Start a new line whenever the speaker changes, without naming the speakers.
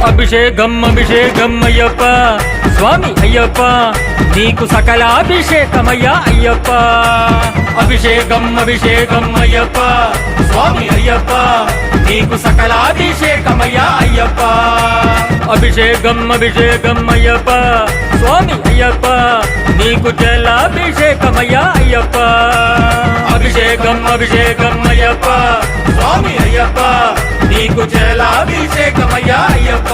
అభిషేకం అభిషేకం అయ్యప్ప స్వామి అయ్యప్ప నీకు సకల అభిషేకమయ్యా అయ్యప్ప అభిషేకం అభిషేకం అయ్యప్ప స్వామి అయ్యప్ప నీకు సకల అభిషేకమయ్యా అయ్యప్ప అభిషేకం అభిషేకం అయ్యప్ప స్వామి అయ్యప్ప నీకు జలాభిషేకమయ్యా అయ్యప్ప అభిషేకం అభిషేకం అయ్యప్ప స్వామి అయ్యప్ప నీకు జలాభిషేకమయ్యా అయ్యప్ప